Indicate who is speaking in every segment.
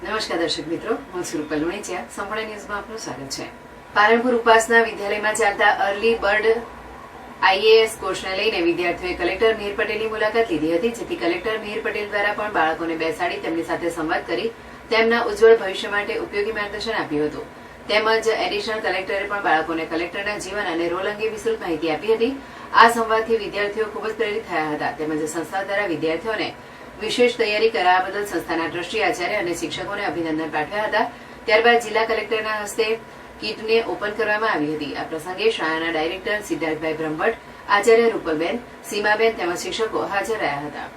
Speaker 1: નમસ્કાર દર્શક મિત્રો, હું સુરૂપલ લુણીચિયા. સંપૂર્ણ ન્યૂઝમાં આપનું સ્વાગત છે. પાલનપુર ઉપાસના વિદ્યાલયમાં ચાલતા અર્લી બર્ડ આઈએએસ કોર્સને લઈને વિદ્યાર્થીઓએ કલેક્ટર મિહિર પટેલની મુલાકાત લીધી હતી, જેથી કલેક્ટર મિહિર પટેલ દ્વારા પણ બાળકોને બેસાડી તેમની સાથે સંવાદ કરી તેમના ઉજ્જવળ ભવિષ્ય માટે ઉપયોગી માર્ગદર્શન આપ્યું હતું. તેમજ એડિશનલ કલેક્ટરે પણ બાળકોને કલેક્ટરના જીવન અને રોલ અંગે વિસ્તૃત માહિતી આપી હતી. આ સંવાદથી વિદ્યાર્થીઓ ખૂબ જ પ્રેરિત થયા હતા. તેમજ સંસ્થા દ્વારા વિદ્યાર્થીઓને વિશેષ તૈયારી કરાવવા બદલ સંસ્થાના ટ્રસ્ટી, આચાર્ય અને શિક્ષકોને અભિનંદન પાઠવ્યા હતા. ત્યારબાદ જિલ્લા કલેક્ટરના હસ્તે કીટને ઓપન કરવામાં આવી હતી. આ પ્રસંગે શાળાના ડાયરેક્ટર સિદ્ધાર્થભાઈ બ્રહ્મભટ્ટ, આચાર્ય રૂપલબેન, સીમાબેન તેમજ શિક્ષકો હાજર રહ્યા હતા.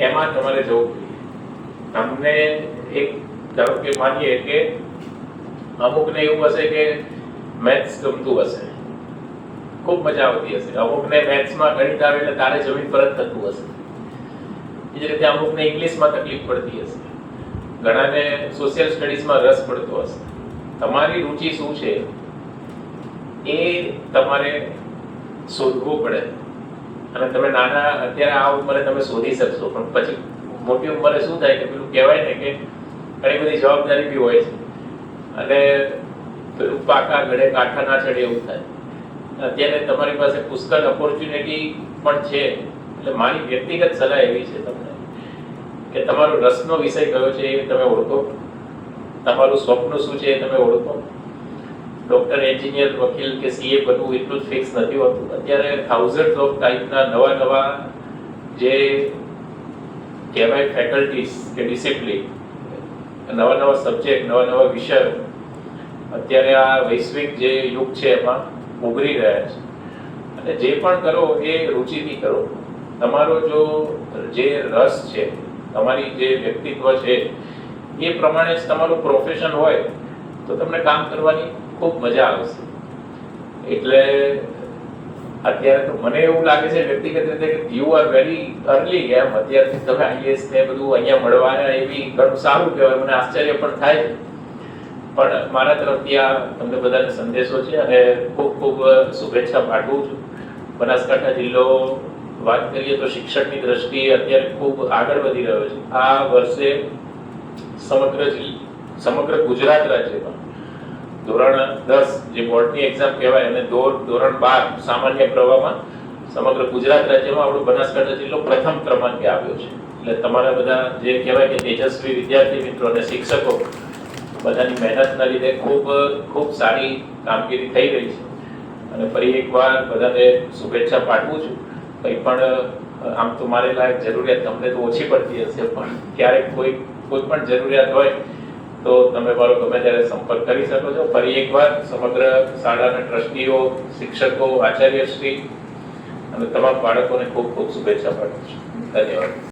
Speaker 2: એમાં તમારે જવું તમને એક ધારો કે માનીએ કે અમુકને એવું હશે કે મેથ્સ ગમતું હશે, ખૂબ મજા આવતી હશે. અમુકને મેથ્સમાં ગણિત આવે એટલે તારે જમીન પર જ થતું હશે. એ જ રીતે અમુકને ઇંગ્લિશમાં તકલીફ પડતી હશે, ઘણાને સોશિયલ સ્ટડીઝમાં રસ પડતો હશે. તમારી રુચિ શું છે એ તમારે શોધવું પડે. અને તમે નાના અત્યારે આ ઉંમરે તમે શોધી શકશો, પણ પછી મોટી ઉંમરે શું થાય કે પેલું કહેવાય ને કે ઘણી બધી જવાબદારી બી હોય છે અને પેલું પાકા ગળે કાંઠા ના ચડે એવું થાય. અત્યારે તમારી પાસે પુષ્કળ ઓપોર્ચ્યુનિટી પણ છે. એટલે મારી વ્યક્તિગત સલાહ એવી છે તમને કે તમારો રસનો વિષય કયો છે એ તમે ઓળખો, તમારું સ્વપ્ન શું છે એ તમે ઓળખો. ડોક્ટર, એન્જિનિયર, વકીલ કે સીએ બનવું એટલું જ ફિક્સ નથી હોતું. અત્યારે થાઉઝન્ડ ઓફ ટાઈપના નવા જે કહેવાય ફેકલ્ટીઝ કે ડિસિપ્લિન, નવા સબ્જેક્ટ, નવા વિષયો અત્યારે આ વૈશ્વિક જે યુગ છે એમાં ઉભરી રહ્યા છે. અને જે પણ કરો એ રુચિથી કરો. તમારો જો જે રસ છે, તમારી જે વ્યક્તિત્વ છે એ પ્રમાણે જ તમારું પ્રોફેશન હોય તો તમને કામ કરવાની ખૂબ મજા આવશે. એટલે અત્યારે તો મને એવું લાગે છે વ્યક્તિગત રીતે કે યુ આર વેરી અર્લી. એમ અત્યારથી તમે આઈએએસ ને બધું અહીંયા મળવા એવી ઘણું સારું કહેવાય. મને આશ્ચર્ય પણ થાય છે. પણ મારા તરફથી આ તમને બધાને સંદેશો છે અને ખૂબ ખૂબ શુભેચ્છા પાઠવું છું. બનાસકાંઠા જિલ્લો વાત કરીએ તો શિક્ષણની દ્રષ્ટિએ અત્યારે ખૂબ આગળ વધી રહ્યો છે. આ વર્ષે સમગ્ર ગુજરાત રાજ્યમાં ધોરણ 10 જે બોર્ડની એક્ઝામ કહેવાય અને ધોરણ 12 સામાન્ય પ્રવાહમાં સમગ્ર ગુજરાત રાજ્યમાં આપણો બનાસકાંઠા જિલ્લો પ્રથમ ક્રમાંકે આવ્યો છે. એટલે તમારા બધા જે કહેવાય કે તેજસ્વી વિદ્યાર્થી મિત્રો અને શિક્ષકો બધાની મહેનતના લીધે ખૂબ સારી કામગીરી થઈ રહી છે. અને ફરી એકવાર બધાને શુભેચ્છા પાઠવું છું. કંઈ પણ આમ તો મારે લાયક જરૂરિયાત તમને તો ઓછી પડતી હશે, પણ ક્યારેક કોઈ પણ જરૂરિયાત હોય તો તમે મારો ગમે ત્યારે સંપર્ક કરી શકો છો. ફરી એકવાર સમગ્ર શાળાના ટ્રસ્ટીઓ, શિક્ષકો, આચાર્યશ્રી અને તમામ બાળકોને ખૂબ શુભેચ્છા પાઠવું છું. ધન્યવાદ.